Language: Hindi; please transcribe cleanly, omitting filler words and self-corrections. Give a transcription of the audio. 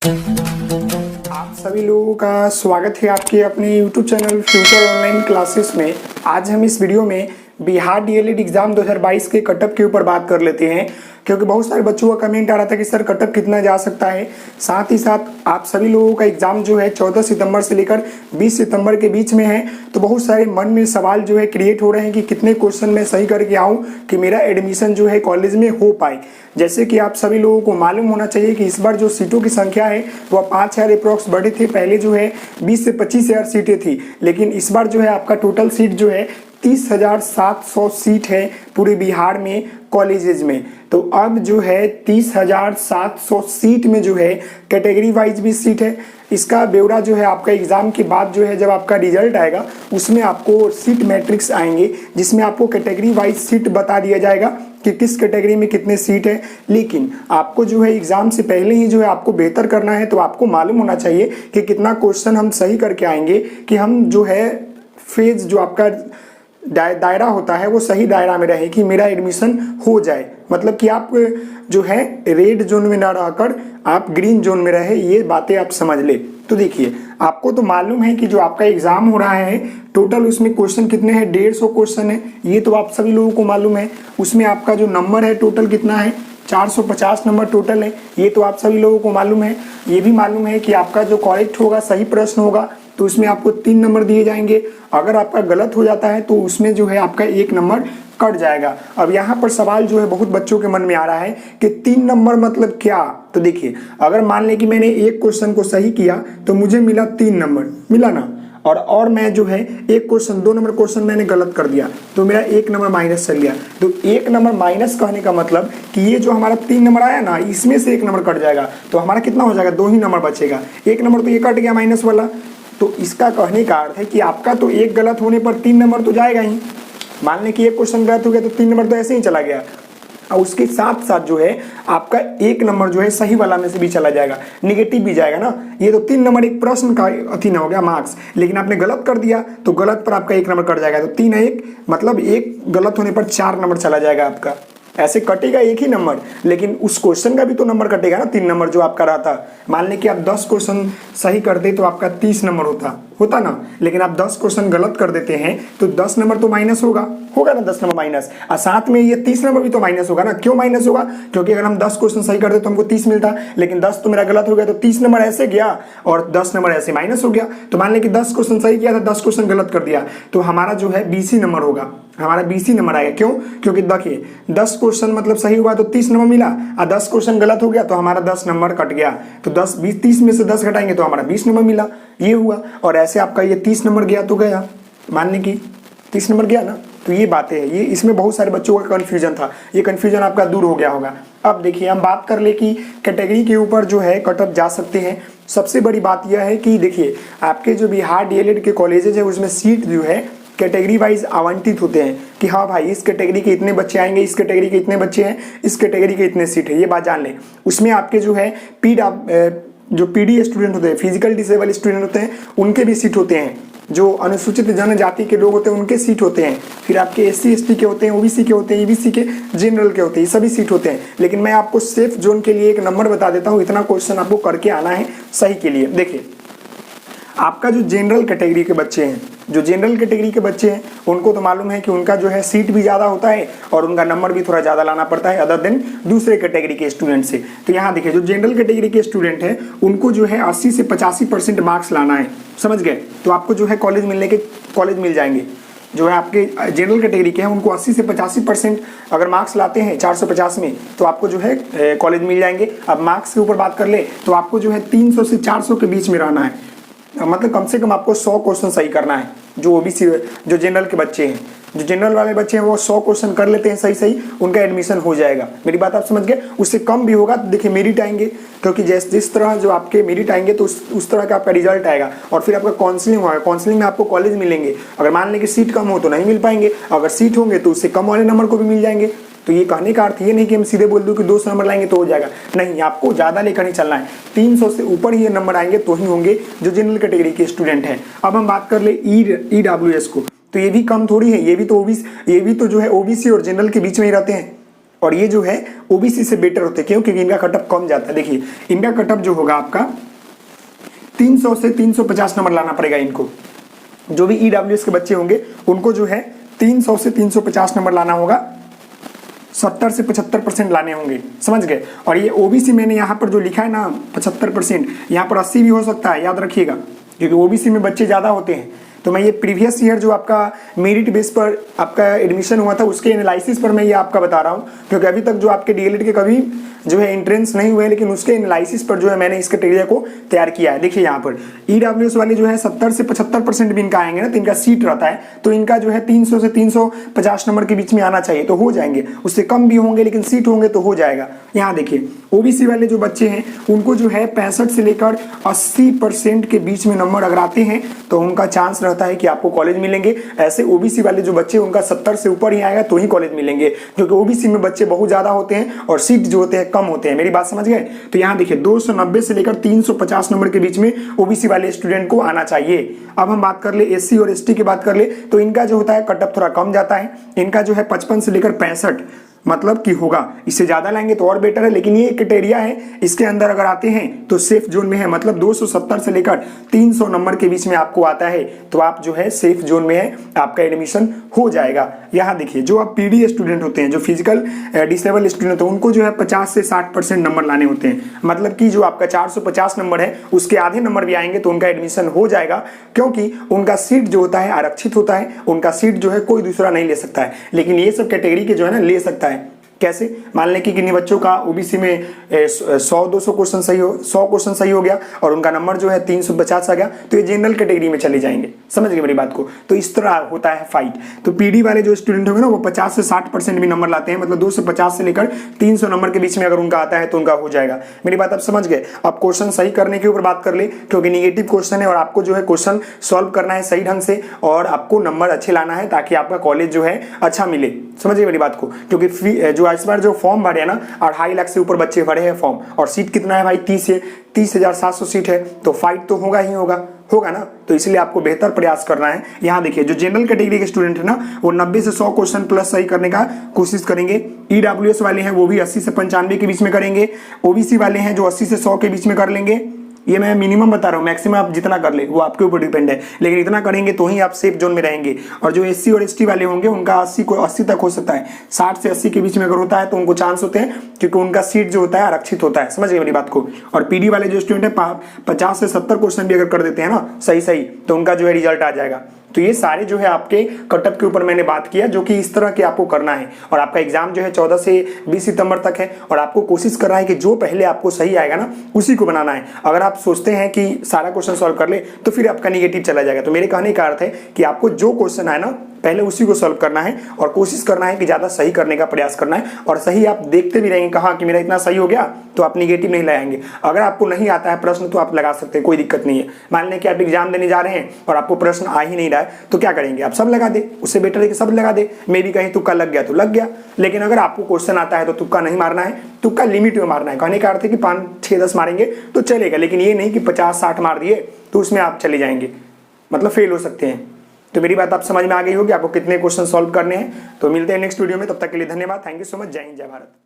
आप सभी लोगों का स्वागत है आपके अपने YouTube channel future online classes में। आज हम इस वीडियो में बिहार डीएलएड एग्जाम 2022 के कटअप के ऊपर बात कर लेते हैं, क्योंकि बहुत सारे बच्चों का कमेंट आ रहा था कि सर कटअप कितना जा सकता है। साथ ही साथ आप सभी लोगों का एग्जाम जो है 14 सितंबर से लेकर 20 सितंबर के बीच में है, तो बहुत सारे मन में सवाल जो है क्रिएट हो रहे हैं कि कितने क्वेश्चन मैं सही करके आऊँ कि मेरा एडमिशन जो है कॉलेज में हो पाए। जैसे कि आप सभी लोगों को मालूम होना चाहिए कि इस बार जो सीटों की संख्या है वह 5000 अप्रॉक्स बढ़े थे। पहले जो है 20 से 25,000 सीटें थी, लेकिन इस बार जो है आपका टोटल सीट जो है 30,700 सीट है पूरे बिहार में कॉलेजेस में। तो अब जो है 30,700 सीट में जो है कैटेगरी वाइज भी सीट है। इसका ब्यौरा जो है आपका एग्जाम के बाद जो है जब आपका रिजल्ट आएगा उसमें आपको सीट मैट्रिक्स आएंगे, जिसमें आपको कैटेगरी वाइज सीट बता दिया जाएगा कि किस कैटेगरी में कितने सीट है। लेकिन आपको जो है एग्जाम से पहले ही जो है आपको बेहतर करना है, तो आपको मालूम होना चाहिए कि कितना क्वेश्चन हम सही करके आएंगे कि हम जो है फेज जो आपका दायरा होता है वो सही दायरा में रहे कि मेरा एडमिशन हो जाए। मतलब कि आप जो है रेड जोन में ना रहकर आप ग्रीन जोन में रहे, ये बातें आप समझ ले। तो देखिए, आपको तो मालूम है कि जो आपका एग्जाम हो रहा है टोटल उसमें क्वेश्चन कितने हैं, 150 क्वेश्चन है, ये तो आप सभी लोगों को मालूम है। उसमें आपका जो नंबर है टोटल कितना है, 450 नंबर टोटल है, ये तो आप सभी लोगों को मालूम है। ये भी मालूम है कि आपका जो करेक्ट होगा, सही प्रश्न होगा, तो उसमें आपको 3 नंबर दिए जाएंगे। अगर आपका गलत हो जाता है तो उसमें जो है आपका 1 नंबर कट जाएगा। अब यहाँ पर सवाल जो है बहुत बच्चों के मन में आ रहा है कि 3 नंबर मतलब क्या। तो देखिए, अगर मान लें कि मैंने एक क्वेश्चन को सही किया तो मुझे मिला 3 नंबर, मिला ना, और मैं जो है एक क्वेश्चन 2 नंबर क्वेश्चन मैंने गलत कर दिया तो मेरा 1 नंबर माइनस चल गया। तो 1 नंबर माइनस कहने का मतलब कि ये जो हमारा 3 नंबर आया ना, इसमें से 1 नंबर कट जाएगा, तो हमारा कितना हो जाएगा, 2 ही नंबर बचेगा। 1 नंबर तो ये कट गया माइनस वाला। तो इसका कहने का अर्थ है कि आपका तो एक गलत होने पर 3 नंबर तो जाएगा ही। मान लें कि एक क्वेश्चन गलत हो गया तो 3 नंबर तो ऐसे ही चला गया, और उसके साथ साथ जो है आपका 1 नंबर जो है सही वाला में से भी चला जाएगा, निगेटिव भी जाएगा ना। ये तो 3 नंबर एक प्रश्न का अथी ना हो गया मार्क्स, लेकिन आपने गलत कर दिया तो गलत पर आपका 1 नंबर कट जाएगा। तो 3 1 मतलब एक गलत होने पर 4 नंबर चला जाएगा आपका। ऐसे कटेगा 1 ही नंबर, लेकिन उस क्वेश्चन का भी तो नंबर कटेगा ना, 3 नंबर जो आपका रहा था। मान लें कि आप 10 क्वेश्चन सही करते तो आपका 30 नंबर होता ना, लेकिन आप 10 क्वेश्चन गलत कर देते हैं तो 10 नंबर तो माइनस होगा ना, 10 नंबर माइनस, और साथ में ये 30 नंबर भी तो माइनस होगा ना। क्यों माइनस होगा? क्योंकि अगर हम 10 क्वेश्चन सही करते तो हमको 30 मिलता, लेकिन 10 तो मेरा गलत हो गया, तो 30 नंबर ऐसे गया और 10 नंबर ऐसे माइनस हो गया। तो मान लें कि 10 क्वेश्चन सही किया था, 10 क्वेश्चन गलत कर दिया, तो हमारा जो है 20 नंबर होगा, हमारा 20 नंबर आएगा। क्यों? क्योंकि देखिए 10 क्वेश्चन मतलब सही हुआ तो 30 नंबर मिला, और 10 क्वेश्चन गलत हो गया तो हमारा 10 नंबर कट गया। तो 10 20 30 में से 10 घटाएंगे तो हमारा 20 नंबर मिला, ये हुआ। और ऐसे आपका ये 30 नंबर गया तो गया, मानने की 30 नंबर गया ना। तो ये बातें हैं, ये इसमें बहुत सारे बच्चों का कन्फ्यूजन था, ये कन्फ्यूजन आपका दूर हो गया होगा। अब देखिए, हम बात कर ले कि कैटेगरी के ऊपर जो है कटअप जा सकते हैं। सबसे बड़ी बात यह है कि देखिए, आपके जो बिहार डीएलएड के कॉलेजेज है उसमें सीट जो है कैटेगरी वाइज आवंटित होते हैं कि हाँ भाई, इस कैटेगरी के इतने बच्चे आएंगे, इस कैटेगरी के इतने बच्चे हैं, इस कैटेगरी के इतने सीट है, ये बात जान लें। उसमें आपके जो है जो पीडी स्टूडेंट होते हैं, फिजिकल डिसेबल स्टूडेंट होते हैं, उनके भी सीट होते हैं। जो अनुसूचित जनजाति के लोग होते हैं उनके सीट होते हैं। फिर आपके एससी एसटी के होते हैं, ओबीसी के होते हैं, ईबीसी के, जनरल के होते हैं, ये सभी सीट होते हैं। लेकिन मैं आपको सेफ जोन के लिए एक नंबर बता देता हूँ, इतना क्वेश्चन आपको करके आना है सही के लिए। देखिए, आपका जो जनरल कैटेगरी के बच्चे हैं, जो जनरल कैटेगरी के बच्चे हैं उनको तो मालूम है कि उनका जो है सीट भी ज़्यादा होता है और उनका नंबर भी थोड़ा ज़्यादा लाना पड़ता है अदर देन दूसरे कैटेगरी के स्टूडेंट से। तो यहाँ देखिए, जो जनरल कैटेगरी के स्टूडेंट हैं उनको जो है 80 से 85% मार्क्स लाना है, समझ गए? तो आपको जो है कॉलेज मिल जाएंगे। जो है आपके जनरल कैटेगरी के हैं उनको 80 से 85% अगर मार्क्स लाते हैं 450 में तो आपको जो है कॉलेज मिल जाएंगे। अब मार्क्स के ऊपर बात कर ले तो आपको जो है 300 से 400 के बीच में रहना है, मतलब कम से कम आपको 100 क्वेश्चन सही करना है। जो ओबीसी जो जनरल के बच्चे हैं, जो जनरल वाले बच्चे हैं वो 100 क्वेश्चन कर लेते हैं सही, उनका एडमिशन हो जाएगा। मेरी बात आप समझ गए? उससे कम भी होगा तो देखिए मेरिट आएंगे, क्योंकि जिस तरह जो आपके मेरिट आएंगे तो उस तरह का आपका रिजल्ट आएगा, और फिर आपका काउंसलिंग होगा, काउंसलिंग में आपको कॉलेज मिलेंगे। अगर मान लें कि सीट कम हो तो नहीं मिल पाएंगे, अगर सीट होंगे तो उससे कम वाले नंबर को भी मिल जाएंगे। तो ये कहने का अर्थ ये नहीं कि हम सीधे बोल दूं कि 200 नंबर लाएंगे तो हो जाएगा, नहीं, आपको ज़्यादा लेकर नहीं चलना है। 300 से ऊपर ही नंबर आएंगे तो ही होंगे जो जनरल कैटेगरी के स्टूडेंट हैं। अब हम बात कर ले ईडब्ल्यूएस को, तो ये भी कम थोड़ी है, ये भी तो जो है ओबीसी और जनरल के बीच में ही रहते हैं। और ये जो है ओबीसी से बेटर होते हैं। क्यों? क्योंकि इनका कटअप कम जाता है। देखिए इनका कटअप जो होगा आपका 300 से 350 नंबर लाना पड़ेगा इनको। जो भी ईडब्ल्यूएस के बच्चे होंगे उनको जो है 300 से 350 नंबर लाना होगा, 70 से 75% लाने होंगे, समझ गए। और ये ओबीसी मैंने यहाँ पर जो लिखा है ना 75%, यहाँ पर 80 भी हो सकता है, याद रखिएगा, क्योंकि ओबीसी में बच्चे ज़्यादा होते हैं। तो मैं ये प्रीवियस ईयर जो आपका मेरिट बेस पर आपका एडमिशन हुआ था उसके एनालिसिस पर मैं ये आपका बता रहा हूँ, क्योंकि अभी तक जो आपके डीएलएड के कभी जो है एंट्रेंस नहीं हुए, लेकिन उसके एनालिसिस पर जो है मैंने इस क्राइटेरिया को तैयार किया है। देखिए यहाँ पर ईडब्ल्यूएस वाले जो है 70 से 75% भी इनका आएंगे ना, तो इनका सीट रहता है, तो इनका जो है 300 से 350 नंबर के बीच में आना चाहिए, तो हो जाएंगे। उससे कम भी होंगे लेकिन सीट होंगे तो हो जाएगा। यहाँ देखिए ओबीसी वाले जो बच्चे हैं उनको जो है 65 से लेकर 80% के बीच में नंबर अगर आते हैं तो उनका चांस रहता है कि आपको कॉलेज मिलेंगे। ऐसे ओबीसी वाले जो बच्चे उनका 70 से ऊपर ही आएगा तो ही कॉलेज मिलेंगे, क्योंकि ओबीसी में बच्चे बहुत ज्यादा होते हैं और सीट जो होते हैं कम होते हैं। मेरी बात समझ गए? तो यहाँ देखिए 290 से लेकर 350 नंबर के बीच में ओबीसी वाले स्टूडेंट को आना चाहिए। अब हम बात कर ले एससी और एसटी की बात कर ले तो इनका जो होता है कटअप थोड़ा कम जाता है। इनका जो है 55 से लेकर 65 मतलब कि होगा, इससे ज्यादा लाएंगे तो और बेटर है, लेकिन ये क्राइटेरिया है, इसके अंदर अगर आते हैं तो सेफ जोन में है। मतलब 270 से लेकर 300 नंबर के बीच में आपको आता है तो आप जो है सेफ जोन में है, आपका एडमिशन हो जाएगा। यहाँ देखिए जो आप पीडी स्टूडेंट होते हैं, जो फिजिकल डिसेबल स्टूडेंट होते हैं, उनको जो है 50 से 60% नंबर लाने होते हैं। मतलब कि जो आपका 450 नंबर है उसके आधे नंबर भी आएंगे तो उनका एडमिशन हो जाएगा, क्योंकि उनका सीट जो होता है आरक्षित होता है, उनका सीट जो है कोई दूसरा नहीं ले सकता है। लेकिन ये सब कैटेगरी के जो है ना ले सकता है। कैसे? मान लें कि किन्हीं बच्चों का ओबीसी में 100-200 क्वेश्चन सही हो, 100 क्वेश्चन सही हो गया और उनका नंबर जो है 350 आ गया, तो ये जनरल कैटेगरी में चले जाएंगे। समझ गए मेरी बात को? तो इस तरह होता है फाइट। तो पीडी वाले जो स्टूडेंट होंगे ना वो 50 से 60% भी नंबर लाते हैं, मतलब 250 से लेकर 300 नंबर के बीच में अगर उनका आता है तो उनका हो जाएगा। मेरी बात आप समझ गए? अब क्वेश्चन सही करने के ऊपर बात कर ले, क्योंकि निगेटिव क्वेश्चन है और आपको जो है क्वेश्चन सॉल्व करना है सही ढंग से और आपको नंबर अच्छे लाना है ताकि आपका कॉलेज जो है अच्छा मिले। समझिए मेरी बात को? क्योंकि जो इस बार जो फॉर्म भरे है ना 2.5 लाख से ऊपर बच्चे भरे हैं फॉर्म, और सीट कितना है भाई 30,700 सीट है, तो फाइट तो होगा ही होगा ना। तो इसलिए आपको बेहतर प्रयास करना है। यहाँ देखिए जो जनरल कैटेगरी के स्टूडेंट है ना वो 90 से 100 क्वेश्चन प्लस सही करने का कोशिश करेंगे। ईडब्ल्यूएस वाले हैं वो भी 80 से 95 के बीच में करेंगे। ओबीसी वाले हैं जो 80 से 100 के बीच में कर लेंगे। ये मैं मिनिमम बता रहा हूँ, मैक्सिमम आप जितना कर ले वो आपके ऊपर डिपेंड है, लेकिन इतना करेंगे तो ही आप सेफ जोन में रहेंगे। और जो एससी और एसटी वाले होंगे उनका 80 तक हो सकता है, 60 से 80 के बीच में अगर होता है तो उनको चांस होते हैं, क्योंकि उनका सीट जो होता है आरक्षित होता है। समझ गए मेरी बात को? और पीडी वाले जो स्टूडेंट है 50 से 70 क्वेश्चन भी अगर कर देते हैं ना सही तो उनका जो है रिजल्ट आ जाएगा। तो ये सारे जो है आपके कटअप के ऊपर मैंने बात किया, जो कि इस तरह के आपको करना है। और आपका एग्जाम जो है 14 से 20 सितंबर तक है और आपको कोशिश करना है कि जो पहले आपको सही आएगा ना उसी को बनाना है। अगर आप सोचते हैं कि सारा क्वेश्चन सॉल्व कर ले तो फिर आपका निगेटिव चला जाएगा। तो मेरे कहने का अर्थ है कि आपको जो क्वेश्चन आए ना पहले उसी को सॉल्व करना है और कोशिश करना है कि ज्यादा सही करने का प्रयास करना है। और सही आप देखते भी रहेंगे, कहा कि मेरा इतना सही हो गया, तो आप निगेटिव नहीं लगाएंगे। अगर आपको नहीं आता है प्रश्न तो आप लगा सकते हैं, कोई दिक्कत नहीं है। मान लें कि आप एग्जाम देने जा रहे हैं और आपको प्रश्न आ ही नहीं रहा है तो क्या करेंगे? आप सब लगा दे, उससे बेटर है कि सब लगा दे। मे भी कहीं तुक्का लग गया तो लग गया, लेकिन अगर आपको क्वेश्चन आता है तो तुक्का नहीं मारना है, तुक्का लिमिट में मारना है। कहने का अर्थ है कि 5, 6, 10 मारेंगे तो चलेगा, लेकिन ये नहीं कि 50, 60 मार दिए तो उसमें आप चले जाएंगे, मतलब फेल हो सकते हैं। तो मेरी बात आप समझ में आ गई होगी आपको कितने क्वेश्चन सॉल्व करने हैं। तो मिलते हैं नेक्स्ट वीडियो में, तब तक के लिए धन्यवाद। Thank you so much. जय हिंद, जय भारत।